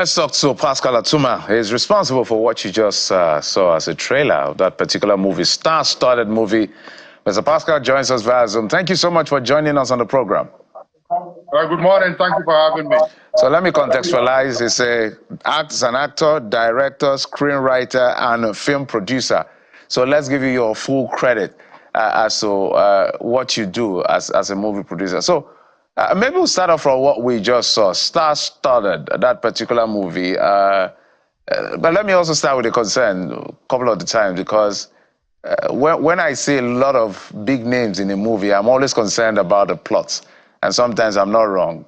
Let's talk to Pascal Atuma. He's responsible for what you just saw as a trailer of that particular movie, star-studded movie. Mr. Pascal joins us via Zoom. Thank you so much for joining us on the program. Good morning. Thank you for having me. So let me contextualize. He's an actor, director, screenwriter, and a film producer. So let's give you your full credit as to what you do as a movie producer. So maybe we'll start off from what we just saw, star-studded, that particular movie. But let me also start with a concern a couple of the times, because when I see a lot of big names in a movie, I'm always concerned about the plots. And sometimes I'm not wrong.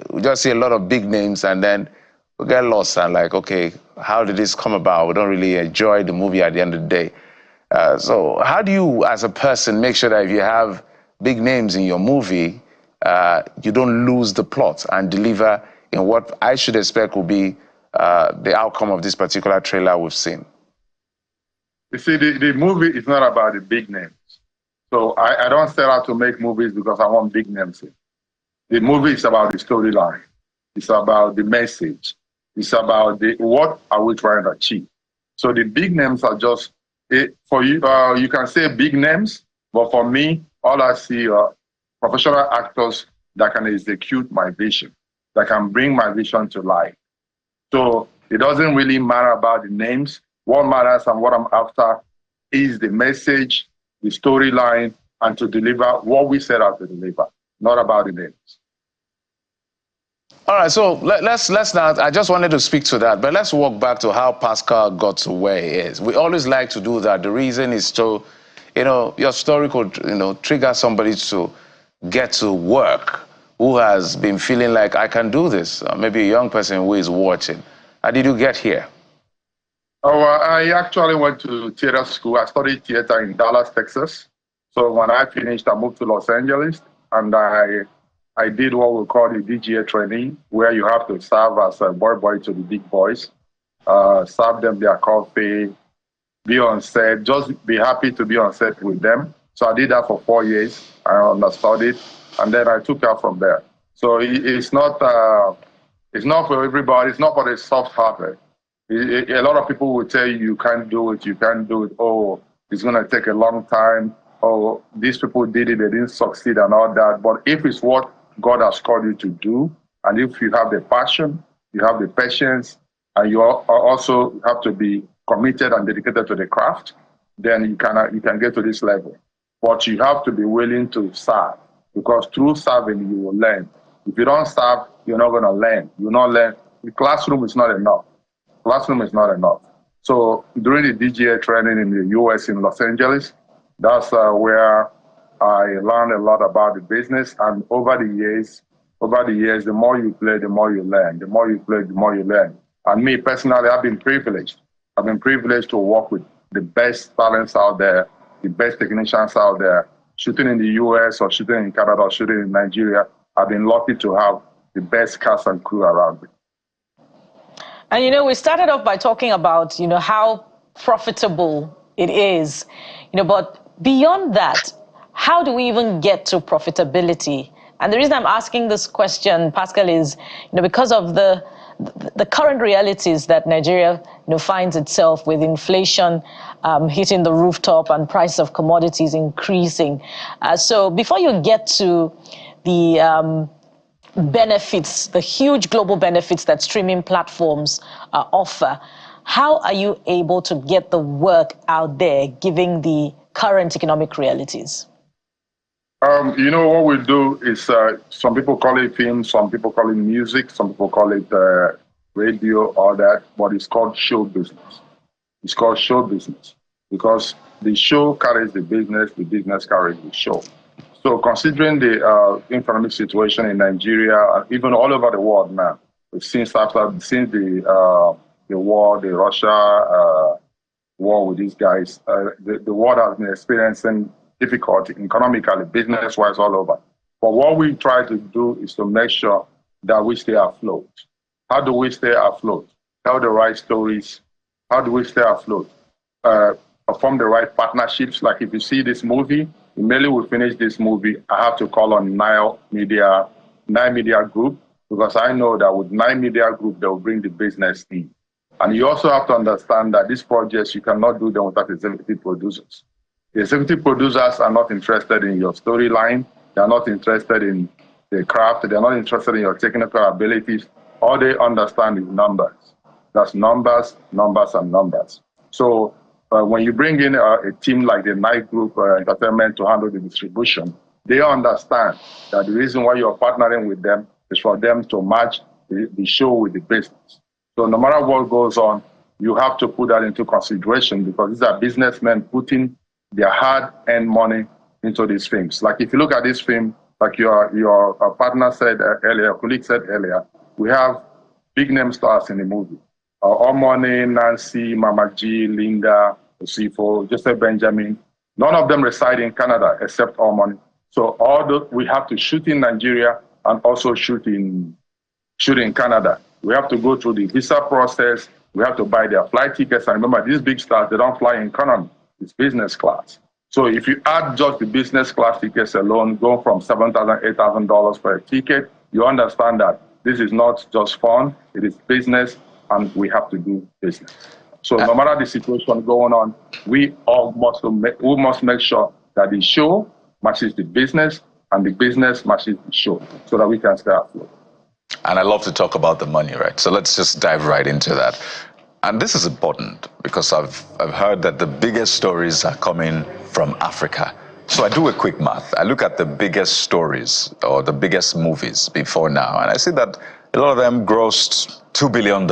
We just see a lot of big names and then we get lost and like, okay, how did this come about? We don't really enjoy the movie at the end of the day. So how do you, as a person, make sure that if you have big names in your movie, you don't lose the plot and deliver in what I should expect will be the outcome of this particular trailer we've seen? You see, the movie is not about the big names. So I don't set out to make movies because I want big names in. The movie is about the storyline. It's about the message. It's about what are we trying to achieve. So the big names are just, for you, you can say big names, but for me, all I see are professional actors that can execute my vision, that can bring my vision to life. So it doesn't really matter about the names. What matters and what I'm after is the message, the storyline, and to deliver what we set out to deliver, not about the names. All right, so let's not, I just wanted to speak to that, but let's walk back to how Pascal got to where he is. We always like to do that. The reason is to, your story could, trigger somebody to get to work who has been feeling like, I can do this. Maybe a young person who is watching. How did you get here? Oh, I actually went to theater school. I studied theater in Dallas, Texas. So when I finished, I moved to Los Angeles, and I did what we call the DGA training, where you have to serve as a boy to the big boys, serve them their coffee, be on set, just be happy to be on set with them. So I did that for 4 years. I understudied, and then I took out from there. So it's not for everybody. It's not for the soft-hearted. A lot of people will tell you can't do it, you can't do it. Oh, it's going to take a long time. Oh, these people did it, they didn't succeed and all that. But if it's what God has called you to do, and if you have the passion, you have the patience, and you also have to be committed and dedicated to the craft, then you can get to this level. But you have to be willing to serve, because through serving, you will learn. If you don't serve, you're not going to learn. You will not learn. The classroom is not enough. Classroom is not enough. So during the DGA training in the US in Los Angeles, that's where I learned a lot about the business. And over the years, the more you play, the more you learn. The more you play, the more you learn. And me personally, I've been privileged. I've been privileged to work with the best talents out there, the best technicians out there, shooting in the US or shooting in Canada or shooting in Nigeria. I've been lucky to have the best cast and crew around me. And, we started off by talking about, how profitable it is, but beyond that, how do we even get to profitability? And the reason I'm asking this question, Pascal, is, because of the current realities that Nigeria, finds itself with inflation hitting the rooftop and price of commodities increasing. So before you get to the benefits, the huge global benefits that streaming platforms offer, how are you able to get the work out there, given the current economic realities? What we do is, some people call it film, some people call it music, some people call it radio, all that, but it's called show business. It's called show business because the show carries the business carries the show. So considering the economic situation in Nigeria, even all over the world now, since the war, the Russia war with these guys, the world has been experiencing difficulty economically, business-wise, all over. But what we try to do is to make sure that we stay afloat. How do we stay afloat? Tell the right stories. How do we stay afloat? Perform the right partnerships. Like if you see this movie, immediately we finish this movie, I have to call on Nile Media Group because I know that with 9 Media Group, they will bring the business in. And you also have to understand that these projects, you cannot do them without executive producers. The executive producers are not interested in your storyline. They are not interested in the craft. They are not interested in your technical abilities. All they understand is numbers. That's numbers, numbers, and numbers. So when you bring in a team like the Night Group Entertainment to handle the distribution, they understand that the reason why you're partnering with them is for them to match the show with the business. So no matter what goes on, you have to put that into consideration, because these are businessmen putting their hard-earned money into these films. Like if you look at this film, like your partner said earlier, your colleague said earlier, we have big name stars in the movie. Omoni, Nancy, Mama G, Linda, Osifo, Joseph Benjamin. None of them reside in Canada except Omoni. So we have to shoot in Nigeria and also shoot in Canada. We have to go through the visa process. We have to buy their flight tickets. And remember, these big stars, they don't fly in economy. It's business class. So if you add just the business class tickets alone, go from $7,000, $8,000 for a ticket, you understand that this is not just fun. It is business, and we have to do business. So no matter the situation going on, we must make sure that the show matches the business and the business matches the show so that we can stay afloat. And I love to talk about the money, right? So let's just dive right into that. And this is important because I've heard that the biggest stories are coming from Africa. So I do a quick math. I look at the biggest stories or the biggest movies before now, and I see that a lot of them grossed $2 billion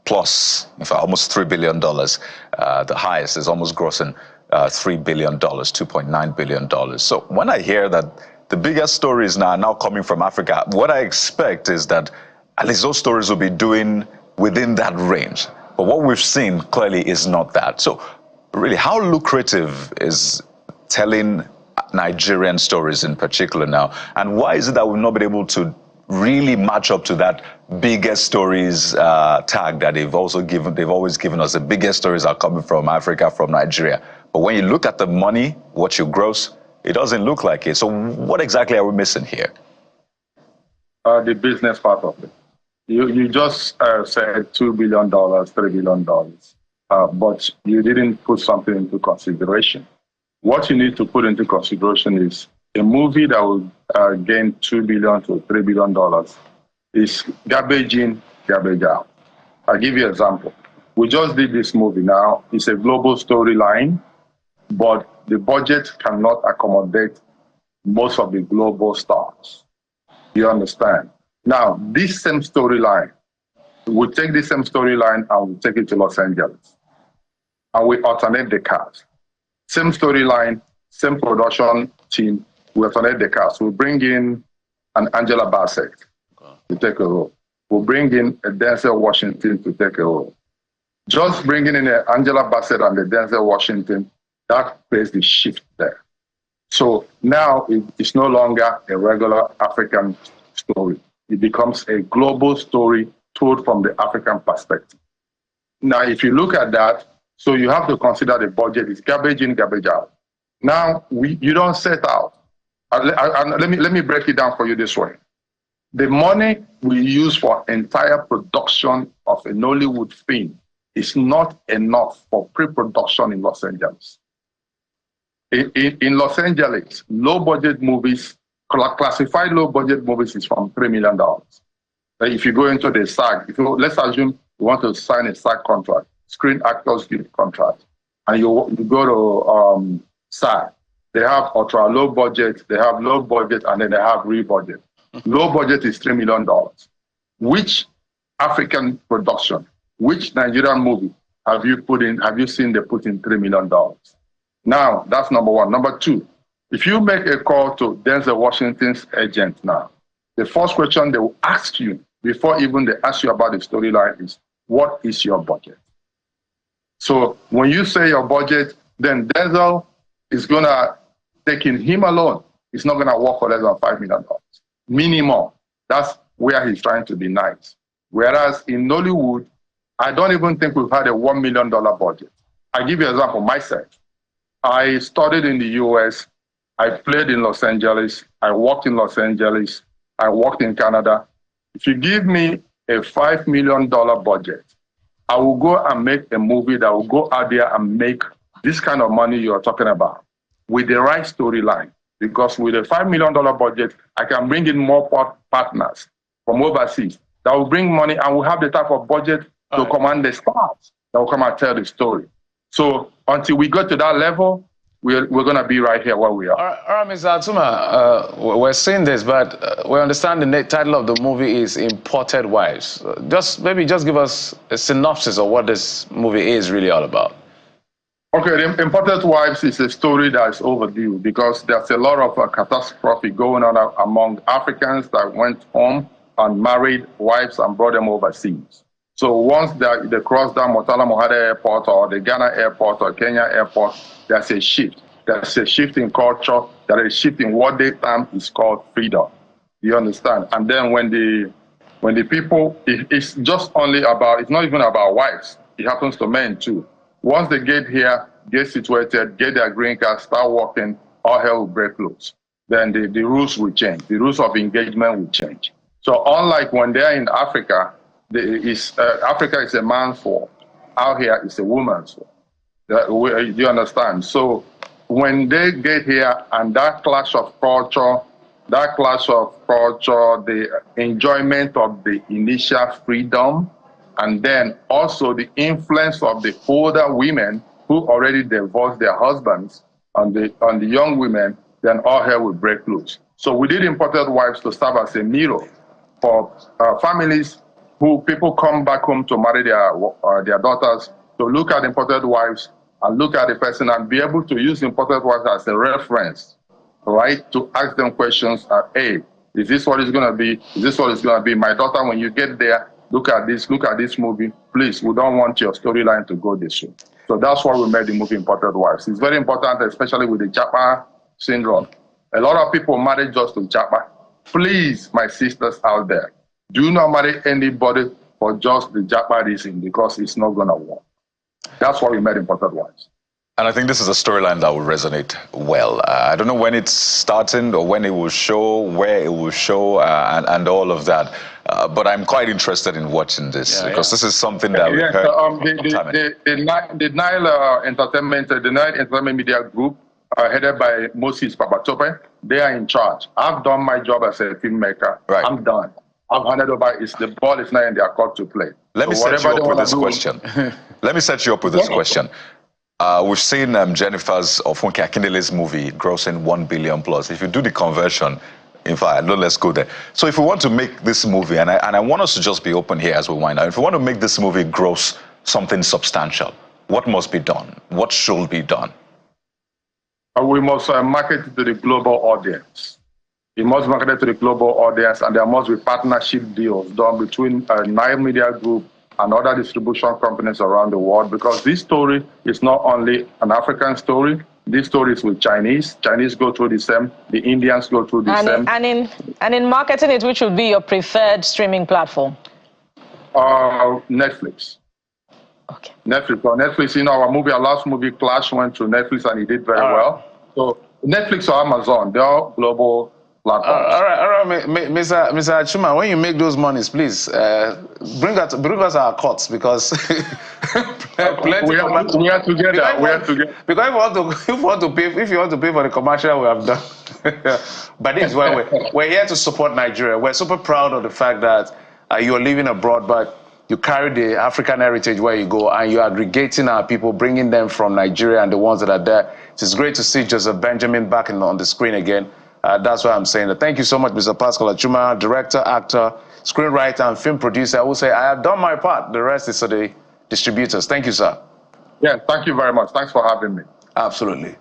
plus, in fact, almost $3 billion. The highest is almost grossing $3 billion, $2.9 billion. So when I hear that the biggest stories now are now coming from Africa, what I expect is that at least those stories will be doing within that range. But what we've seen clearly is not that. So really, how lucrative is telling Nigerian stories in particular now? And why is it that we've not been able to really match up to that biggest stories tag that they've always given us? The biggest stories are coming from Africa, from Nigeria. But when you look at the money, what you gross, it doesn't look like it. So what exactly are we missing here? The business part of it. You just said $2 billion, $3 billion, but you didn't put something into consideration. What you need to put into consideration is a movie that will gain $2 billion to $3 billion is garbage in, garbage out. I'll give you an example. We just did this movie now. It's a global storyline, but the budget cannot accommodate most of the global stars. You understand? Now, this same storyline, we take this same storyline and we take it to Los Angeles. And we alternate the cast. Same storyline, same production team, we alternate the cast. We bring in an Angela Bassett to take a role. We'll bring in a Denzel Washington to take a role. Just bringing in a Angela Bassett and the Denzel Washington, that creates the shift there. So now it's no longer a regular African story. It becomes a global story told from the African perspective. Now, if you look at that, so you have to consider the budget is garbage in, garbage out. Now, you don't set out. Let me break it down for you this way. The money we use for entire production of a Nollywood film is not enough for pre-production in Los Angeles. In Los Angeles, low-budget movies, classified low-budget movies is from $3 million. If you go into the SAG, let's assume you want to sign a SAG contract, Screen Actors Guild contract, and you go to SAG. They have ultra low budget, they have low budget, and then they have real budget. Low budget is $3 million. Which African production, which Nigerian movie have you seen they put in $3 million? Now, that's number one. Number two, if you make a call to Denzel Washington's agent now, the first question they will ask you before even they ask you about the storyline is, what is your budget? So when you say your budget, then Denzel is going to take in him alone. It's not going to work for less than $5 million. Minimum. That's where he's trying to be nice. Whereas in Nollywood, I don't even think we've had a $1 million budget. I'll give you an example myself. I studied in the US. I played in Los Angeles. I worked in Los Angeles. I worked in Canada. If you give me a $5 million budget, I will go and make a movie that will go out there and make this kind of money you're talking about with the right storyline. Because with a $5 million budget, I can bring in more partners from overseas that will bring money, and we'll have the type of budget to command the stars that will come and tell the story. So until we go to that level, we're going to be right here where we are. All right, Mr. Atuma, we're seeing this, but we understand the title of the movie is Imported Wives. Maybe give us a synopsis of what this movie is really all about. Okay, the Imported Wives is a story that is overdue because there's a lot of catastrophe going on among Africans that went home and married wives and brought them overseas. So once they cross down Murtala Mohammed Airport or the Ghana Airport or Kenya Airport, there's a shift. There's a shift in culture. There is a shift in what they term is called freedom. You understand? And then when the people, it's just only about, it's not even about wives. It happens to men too. Once they get here, get situated, get their green card, start working, all hell will break loose. Then the rules will change. The rules of engagement will change. So unlike when they're in Africa, Africa is a man's world. Out here is a woman's world. You understand? So when they get here and that clash of culture, the enjoyment of the initial freedom, and then also the influence of the older women who already divorced their husbands on the young women, then all hell will break loose. So we did Imported Wives to serve as a mirror for families who people come back home to marry their daughters, to look at Imported Wives and look at the person and be able to use Imported Wives as a reference, right? To ask them questions, hey, is this what it's going to be? Is this what it's going to be? My daughter, when you get there, look at this movie. Please, we don't want your storyline to go this way. So that's why we made the movie Imported Wives. It's very important, especially with the Japa syndrome. A lot of people marry just to Japa. Please, my sisters out there, do not marry anybody for just the Japa reason, because it's not going to work. That's why we made Imported Wives. And I think this is a storyline that will resonate well. I don't know when it's starting or when it will show, where it will show, and all of that. But I'm quite interested in watching this because this is something that we heard. The Nile Entertainment Media Group, headed by Moses Papatope, they are in charge. I've done my job as a filmmaker. Right. I'm done. I've handed over. The ball is not in their court to play. Let me set you up with this question. Let me set you up with this question. We've seen Jennifer's Funke Akindele's movie grossing $1 billion plus. If you do the conversion, in fact, no, let's go there. So if we want to make this movie, and I want us to just be open here as we wind up, if we want to make this movie gross something substantial, what must be done? What should be done? We must market it to the global audience. We must market it to the global audience, and there must be partnership deals done between Nile Media Group and other distribution companies around the world, because this story is not only an African story. This story is with Chinese. Chinese go through the same. The Indians go through the same. And in marketing it, which would be your preferred streaming platform? Netflix. Okay. Netflix, our last movie, Clash, went to Netflix and it did very well. So Netflix or Amazon, they're all global platforms. All right, Mr. Atuma, when you make those monies, please bring us our cuts, because we are together. Because if you want to pay for the commercial we have done, but this is why we're here to support Nigeria. We're super proud of the fact that you're living abroad, but you carry the African heritage where you go, and you're aggregating our people, bringing them from Nigeria and the ones that are there. It's great to see Joseph Benjamin back on the screen again. That's why I'm saying that. Thank you so much, Mr. Pascal Atuma, director, actor, screenwriter, and film producer. I will say I have done my part. The rest is for the distributors. Thank you, sir. Yeah, thank you very much. Thanks for having me. Absolutely.